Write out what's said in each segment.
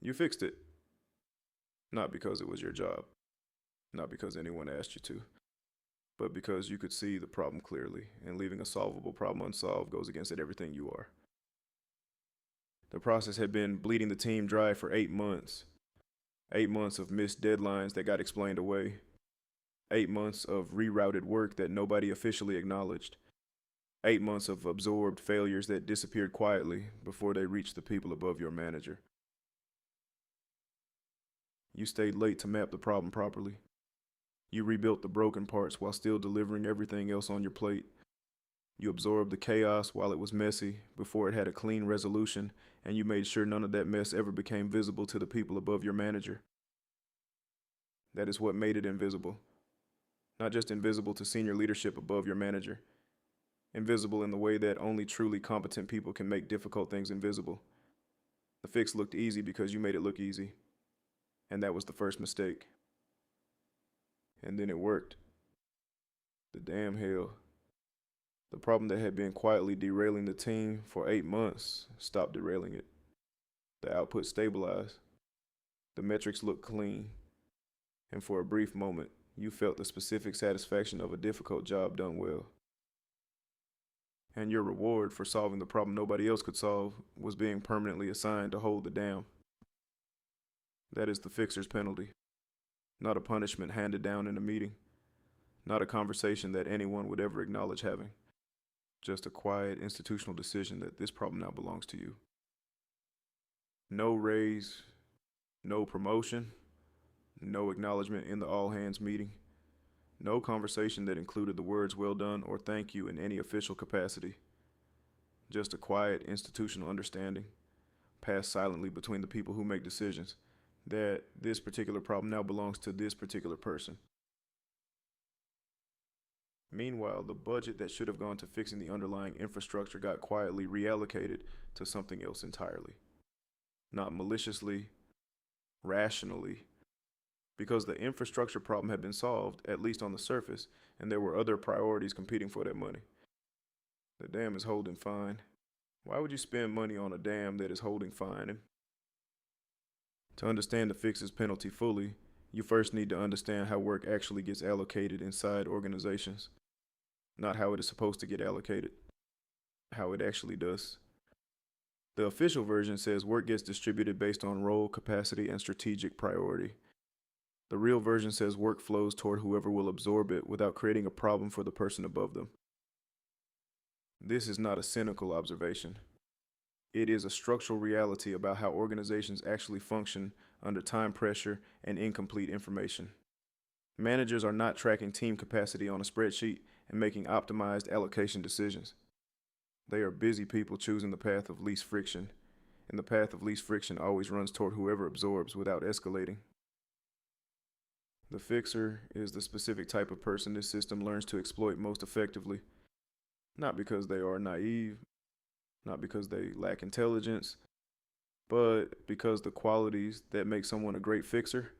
You fixed it. Not because it was your job, not because anyone asked you to, but because you could see the problem clearly, and leaving a solvable problem unsolved goes against everything you are. The process had been bleeding the team dry for 8 months. 8 months of missed deadlines that got explained away. 8 months of rerouted work that nobody officially acknowledged. 8 months of absorbed failures that disappeared quietly before they reached the people above your manager. You stayed late to map the problem properly. You rebuilt the broken parts while still delivering everything else on your plate. You absorbed the chaos while it was messy before it had a clean resolution, and you made sure none of that mess ever became visible to the people above your manager. That is what made it invisible. Not just invisible to senior leadership above your manager, invisible in the way that only truly competent people can make difficult things invisible. The fix looked easy because you made it look easy, and that was the first mistake. And then it worked. The damn hell. The problem that had been quietly derailing the team for 8 months stopped derailing it. The output stabilized. The metrics looked clean. And for a brief moment, you felt the specific satisfaction of a difficult job done well. And your reward for solving the problem nobody else could solve was being permanently assigned to hold the dam. That is the fixer's penalty. Not a punishment handed down in a meeting. Not a conversation that anyone would ever acknowledge having. Just a quiet institutional decision that this problem now belongs to you. No raise, no promotion, no acknowledgement in the all hands meeting, no conversation that included the words well done or thank you in any official capacity. Just a quiet institutional understanding, passed silently between the people who make decisions, that this particular problem now belongs to this particular person. Meanwhile, the budget that should have gone to fixing the underlying infrastructure got quietly reallocated to something else entirely. Not maliciously, rationally, because the infrastructure problem had been solved, at least on the surface, and there were other priorities competing for that money. The dam is holding fine. Why would you spend money on a dam that is holding fine? To understand the fix's penalty fully, you first need to understand how work actually gets allocated inside organizations. Not how it is supposed to get allocated, how it actually does. The official version says work gets distributed based on role, capacity, and strategic priority. The real version says work flows toward whoever will absorb it without creating a problem for the person above them. This is not a cynical observation. It is a structural reality about how organizations actually function under time pressure and incomplete information. Managers are not tracking team capacity on a spreadsheet and making optimized allocation decisions. They are busy people choosing the path of least friction, and the path of least friction always runs toward whoever absorbs without escalating. The fixer is the specific type of person this system learns to exploit most effectively, not because they are naive, not because they lack intelligence, but because the qualities that make someone a great fixer,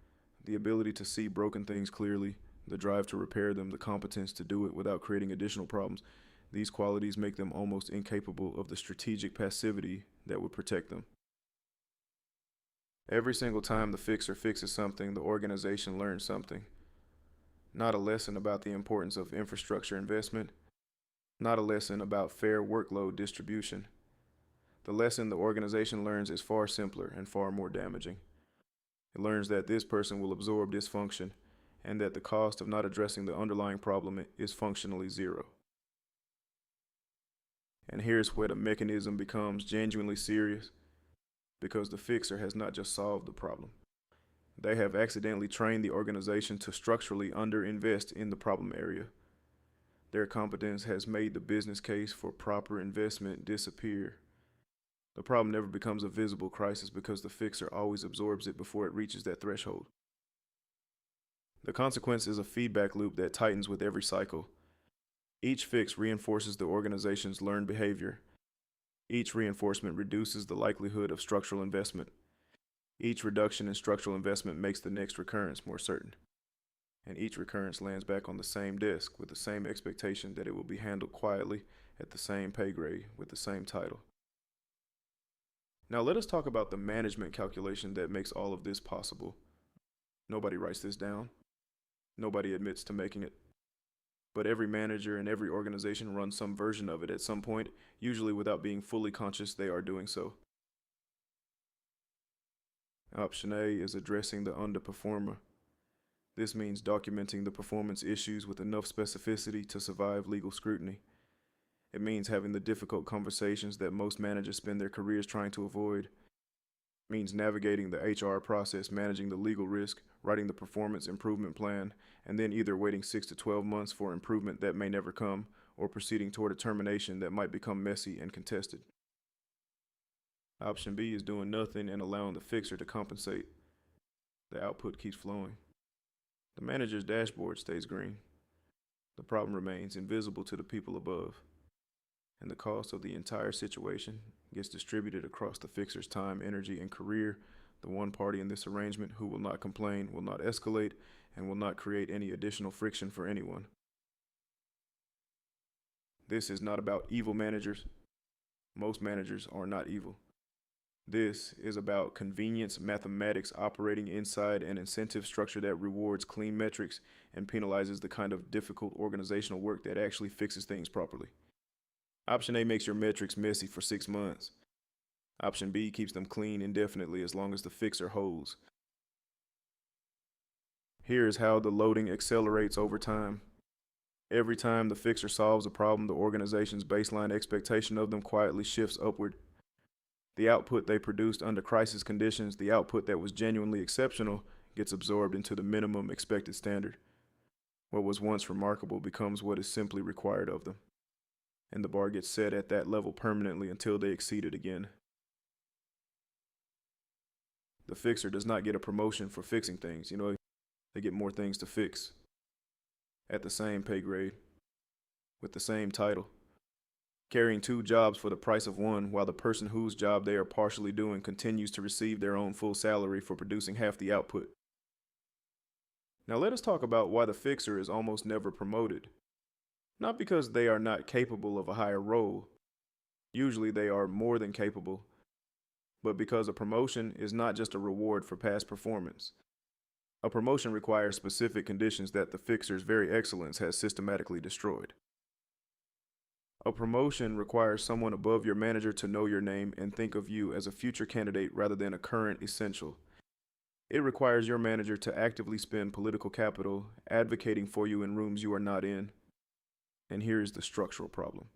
the ability to see broken things clearly, the drive to repair them, the competence to do it without creating additional problems, these qualities make them almost incapable of the strategic passivity that would protect them. Every single time the fixer fixes something, the organization learns something. Not a lesson about the importance of infrastructure investment, not a lesson about fair workload distribution. The lesson the organization learns is far simpler and far more damaging. It learns that this person will absorb dysfunction and that the cost of not addressing the underlying problem is functionally zero. And here's where the mechanism becomes genuinely serious, because the fixer has not just solved the problem. They have accidentally trained the organization to structurally underinvest in the problem area. Their competence has made the business case for proper investment disappear. The problem never becomes a visible crisis because the fixer always absorbs it before it reaches that threshold. The consequence is a feedback loop that tightens with every cycle. Each fix reinforces the organization's learned behavior. Each reinforcement reduces the likelihood of structural investment. Each reduction in structural investment makes the next recurrence more certain. And each recurrence lands back on the same desk with the same expectation that it will be handled quietly at the same pay grade with the same title. Now let us talk about the management calculation that makes all of this possible. Nobody writes this down. Nobody admits to making it. But every manager and every organization runs some version of it at some point, usually without being fully conscious they are doing so. Option A is addressing the underperformer. This means documenting the performance issues with enough specificity to survive legal scrutiny. It means having the difficult conversations that most managers spend their careers trying to avoid. It means navigating the HR process, managing the legal risk, writing the performance improvement plan, and then either waiting 6 to 12 months for improvement that may never come, or proceeding toward a termination that might become messy and contested. Option B is doing nothing and allowing the fixer to compensate. The output keeps flowing. The manager's dashboard stays green. The problem remains invisible to the people above, and the cost of the entire situation gets distributed across the fixer's time, energy, and career. The one party in this arrangement who will not complain, will not escalate, and will not create any additional friction for anyone. This is not about evil managers. Most managers are not evil. This is about convenience mathematics operating inside an incentive structure that rewards clean metrics and penalizes the kind of difficult organizational work that actually fixes things properly. Option A makes your metrics messy for 6 months. Option B keeps them clean indefinitely as long as the fixer holds. Here is how the loading accelerates over time. Every time the fixer solves a problem, the organization's baseline expectation of them quietly shifts upward. The output they produced under crisis conditions, the output that was genuinely exceptional, gets absorbed into the minimum expected standard. What was once remarkable becomes what is simply required of them, and the bar gets set at that level permanently until they exceed it again. The fixer does not get a promotion for fixing things, they get more things to fix. At the same pay grade, with the same title, carrying 2 jobs for the price of one, while the person whose job they are partially doing continues to receive their own full salary for producing half the output. Now let us talk about why the fixer is almost never promoted. Not because they are not capable of a higher role. Usually they are more than capable, but because a promotion is not just a reward for past performance. A promotion requires specific conditions that the fixer's very excellence has systematically destroyed. A promotion requires someone above your manager to know your name and think of you as a future candidate rather than a current essential. It requires your manager to actively spend political capital advocating for you in rooms you are not in. And here is the structural problem.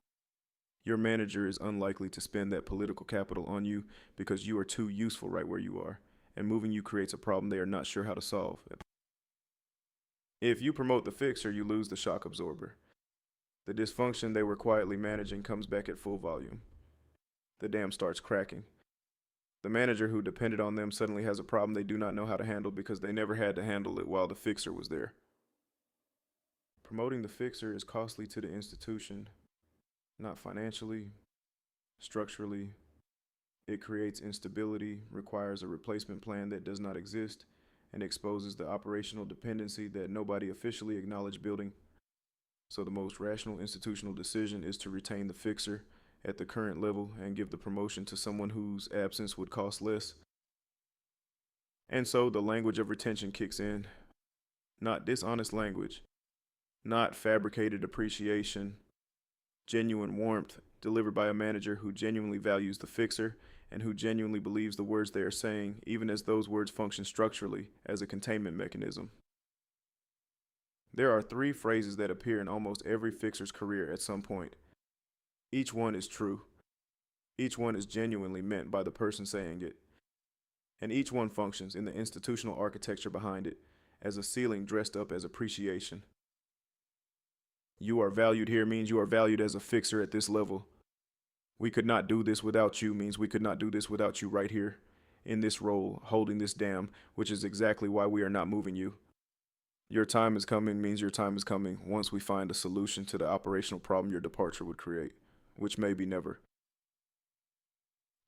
Your manager is unlikely to spend that political capital on you because you are too useful right where you are, and moving you creates a problem they are not sure how to solve. If you promote the fixer, you lose the shock absorber. The dysfunction they were quietly managing comes back at full volume. The dam starts cracking. The manager who depended on them suddenly has a problem they do not know how to handle because they never had to handle it while the fixer was there. Promoting the fixer is costly to the institution, not financially, structurally. It creates instability, requires a replacement plan that does not exist, and exposes the operational dependency that nobody officially acknowledged building. So the most rational institutional decision is to retain the fixer at the current level and give the promotion to someone whose absence would cost less. And so the language of retention kicks in. Not dishonest language, not fabricated appreciation, genuine warmth delivered by a manager who genuinely values the fixer and who genuinely believes the words they are saying, even as those words function structurally as a containment mechanism. There are 3 phrases that appear in almost every fixer's career at some point. Each one is true. Each one is genuinely meant by the person saying it. And each one functions in the institutional architecture behind it as a ceiling dressed up as appreciation. You are valued here means you are valued as a fixer at this level. We could not do this without you means we could not do this without you right here, in this role, holding this dam, which is exactly why we are not moving you. Your time is coming means your time is coming once we find a solution to the operational problem your departure would create, which may be never.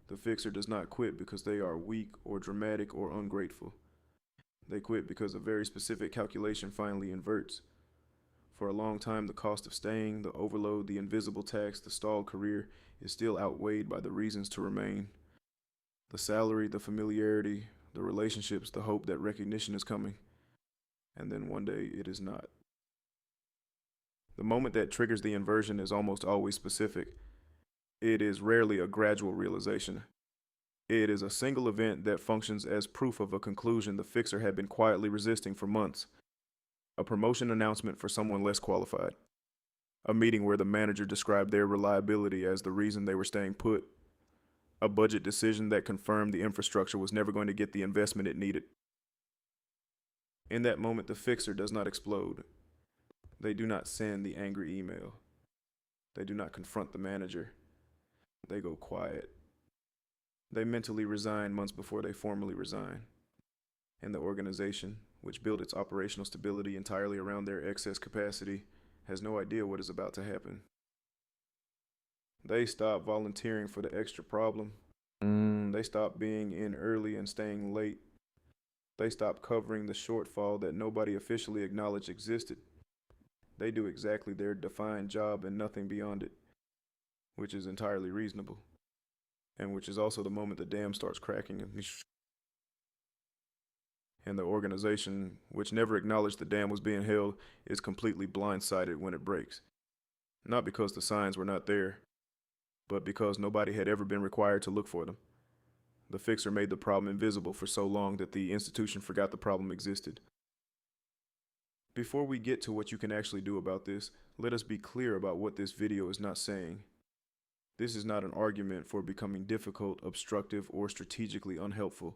The fixer does not quit because they are weak or dramatic or ungrateful. They quit because a very specific calculation finally inverts. For a long time, the cost of staying, the overload, the invisible tax, the stalled career is still outweighed by the reasons to remain. The salary, the familiarity, the relationships, the hope that recognition is coming, and then one day it is not. The moment that triggers the inversion is almost always specific. It is rarely a gradual realization. It is a single event that functions as proof of a conclusion the fixer had been quietly resisting for months. A promotion announcement for someone less qualified. A meeting where the manager described their reliability as the reason they were staying put. A budget decision that confirmed the infrastructure was never going to get the investment it needed. In that moment, the fixer does not explode. They do not send the angry email. They do not confront the manager. They go quiet. They mentally resign months before they formally resign. And the organization, which built its operational stability entirely around their excess capacity, has no idea what is about to happen. They stop volunteering for the extra problem. They stop being in early and staying late. They stop covering the shortfall that nobody officially acknowledged existed. They do exactly their defined job and nothing beyond it, which is entirely reasonable, and which is also the moment the dam starts cracking and the organization, which never acknowledged the dam was being held, is completely blindsided when it breaks. Not because the signs were not there, but because nobody had ever been required to look for them. The fixer made the problem invisible for so long that the institution forgot the problem existed. Before we get to what you can actually do about this, let us be clear about what this video is not saying. This is not an argument for becoming difficult, obstructive, or strategically unhelpful.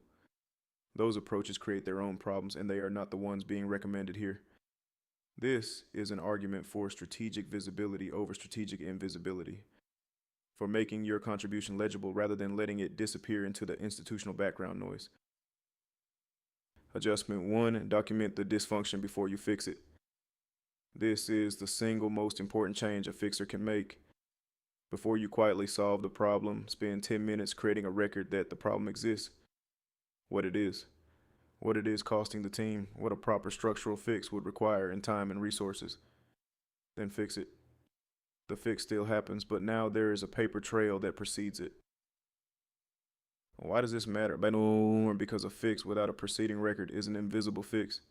Those approaches create their own problems, and they are not the ones being recommended here. This is an argument for strategic visibility over strategic invisibility, for making your contribution legible rather than letting it disappear into the institutional background noise. Adjustment 1, document the dysfunction before you fix it. This is the single most important change a fixer can make. Before you quietly solve the problem, spend 10 minutes creating a record that the problem exists. What it is costing the team, what a proper structural fix would require in time and resources. Then fix it. The fix still happens, but now there is a paper trail that precedes it. Why does this matter? Because a fix without a preceding record is an invisible fix.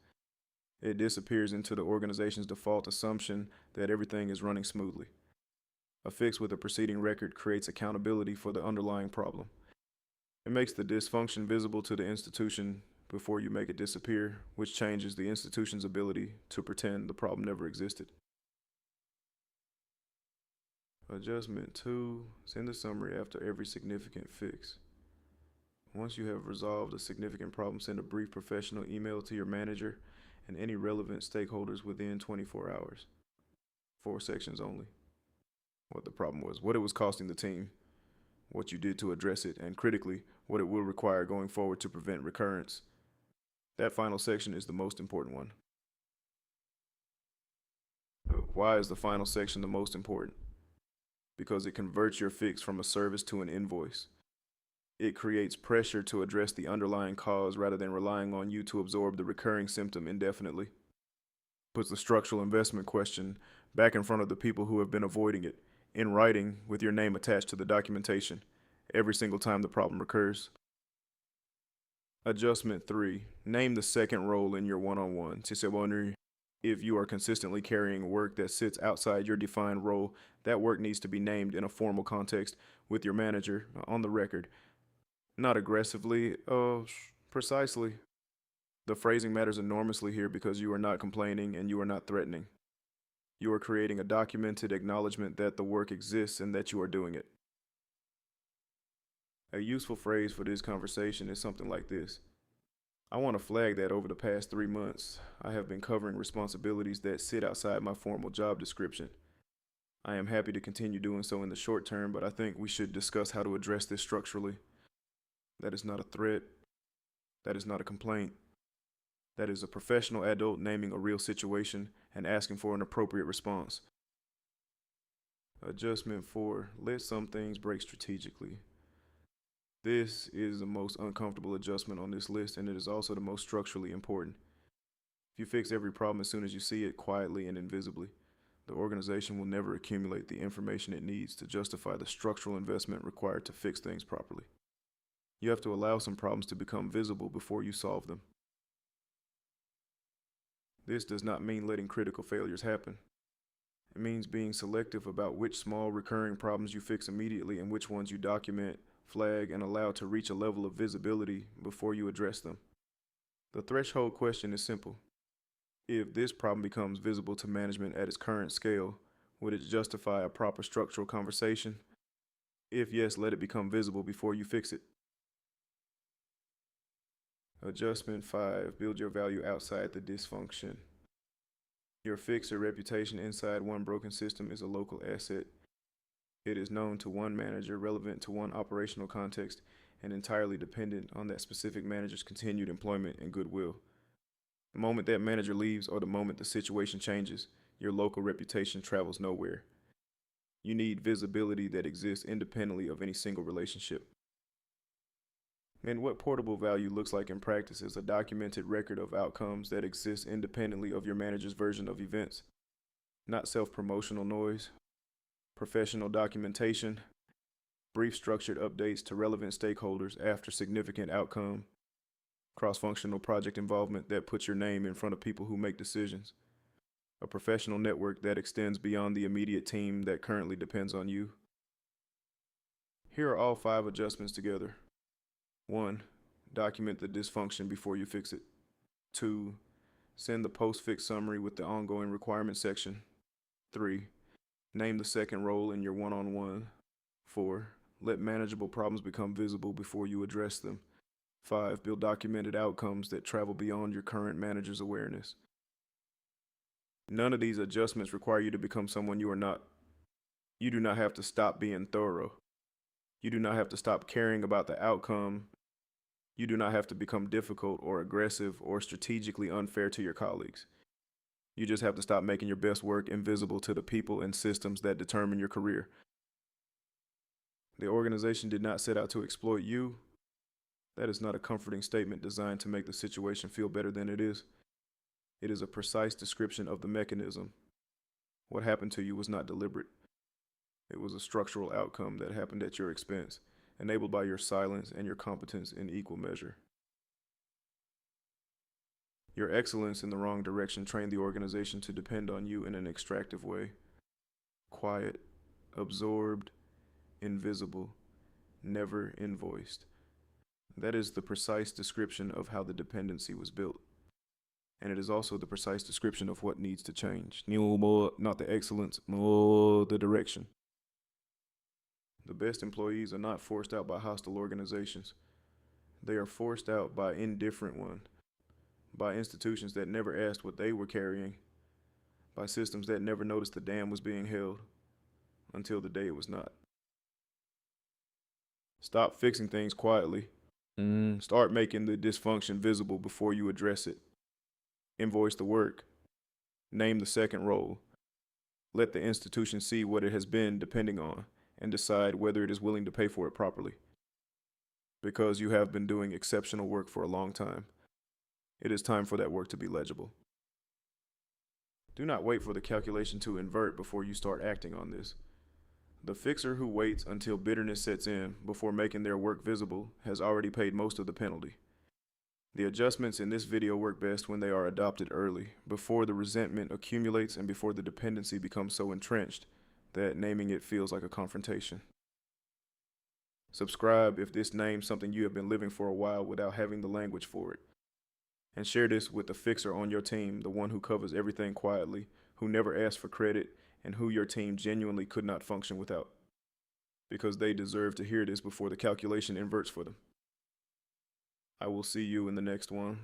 It disappears into the organization's default assumption that everything is running smoothly. A fix with a preceding record creates accountability for the underlying problem. It makes the dysfunction visible to the institution before you make it disappear, which changes the institution's ability to pretend the problem never existed. Adjustment 2, send a summary after every significant fix. Once you have resolved a significant problem, send a brief professional email to your manager and any relevant stakeholders within 24 hours. 4 sections only. What the problem was, what it was costing the team, what you did to address it, and critically, what it will require going forward to prevent recurrence. That final section is the most important one. Why is the final section the most important? Because it converts your fix from a service to an invoice. It creates pressure to address the underlying cause rather than relying on you to absorb the recurring symptom indefinitely. Puts the structural investment question back in front of the people who have been avoiding it, in writing with your name attached to the documentation, every single time the problem recurs. Adjustment 3. Name the second role in your one-on-one. If you are consistently carrying work that sits outside your defined role, that work needs to be named in a formal context with your manager on the record. Not aggressively, precisely. The phrasing matters enormously here because you are not complaining and you are not threatening. You are creating a documented acknowledgement that the work exists and that you are doing it. A useful phrase for this conversation is something like this. I want to flag that over the past 3 months, I have been covering responsibilities that sit outside my formal job description. I am happy to continue doing so in the short term, but I think we should discuss how to address this structurally. That is not a threat. That is not a complaint. That is a professional adult naming a real situation and asking for an appropriate response. Adjustment 4. Let some things break strategically. This is the most uncomfortable adjustment on this list, and it is also the most structurally important. If you fix every problem as soon as you see it, quietly and invisibly, the organization will never accumulate the information it needs to justify the structural investment required to fix things properly. You have to allow some problems to become visible before you solve them. This does not mean letting critical failures happen. It means being selective about which small recurring problems you fix immediately and which ones you document, flag, and allow to reach a level of visibility before you address them. The threshold question is simple. If this problem becomes visible to management at its current scale, would it justify a proper structural conversation? If yes, let it become visible before you fix it. Adjustment 5. Build your value outside the dysfunction. Your fix or reputation inside one broken system is a local asset. It is known to one manager, relevant to one operational context, and entirely dependent on that specific manager's continued employment and goodwill. The moment that manager leaves or the moment the situation changes, your local reputation travels nowhere. You need visibility that exists independently of any single relationship. And what portable value looks like in practice is a documented record of outcomes that exists independently of your manager's version of events. Not self-promotional noise, professional documentation, brief structured updates to relevant stakeholders after significant outcome, cross-functional project involvement that puts your name in front of people who make decisions, a professional network that extends beyond the immediate team that currently depends on you. Here are all 5 adjustments together. 1. Document the dysfunction before you fix it. 2. Send the post-fix summary with the ongoing requirements section. 3. Name the second role in your one-on-one. 4. Let manageable problems become visible before you address them. 5. Build documented outcomes that travel beyond your current manager's awareness. None of these adjustments require you to become someone you are not. You do not have to stop being thorough. You do not have to stop caring about the outcome. You do not have to become difficult or aggressive or strategically unfair to your colleagues. You just have to stop making your best work invisible to the people and systems that determine your career. The organization did not set out to exploit you. That is not a comforting statement designed to make the situation feel better than it is. It is a precise description of the mechanism. What happened to you was not deliberate. It was a structural outcome that happened at your expense, enabled by your silence and your competence in equal measure. Your excellence in the wrong direction trained the organization to depend on you in an extractive way. Quiet, absorbed, invisible, never invoiced. That is the precise description of how the dependency was built. And it is also the precise description of what needs to change. Not the excellence, more the direction. The best employees are not forced out by hostile organizations. They are forced out by indifferent ones, by institutions that never asked what they were carrying, by systems that never noticed the dam was being held until the day it was not. Stop fixing things quietly. Start making the dysfunction visible before you address it. Invoice the work. Name the second role. Let the institution see what it has been depending on and decide whether it is willing to pay for it properly. Because you have been doing exceptional work for a long time, it is time for that work to be legible. Do not wait for the calculation to invert before you start acting on this. The fixer who waits until bitterness sets in before making their work visible has already paid most of the penalty. The adjustments in this video work best when they are adopted early, before the resentment accumulates and before the dependency becomes so entrenched that naming it feels like a confrontation. Subscribe if this names something you have been living for a while without having the language for it. And share this with the fixer on your team, the one who covers everything quietly, who never asks for credit, and who your team genuinely could not function without. Because they deserve to hear this before the calculation inverts for them. I will see you in the next one.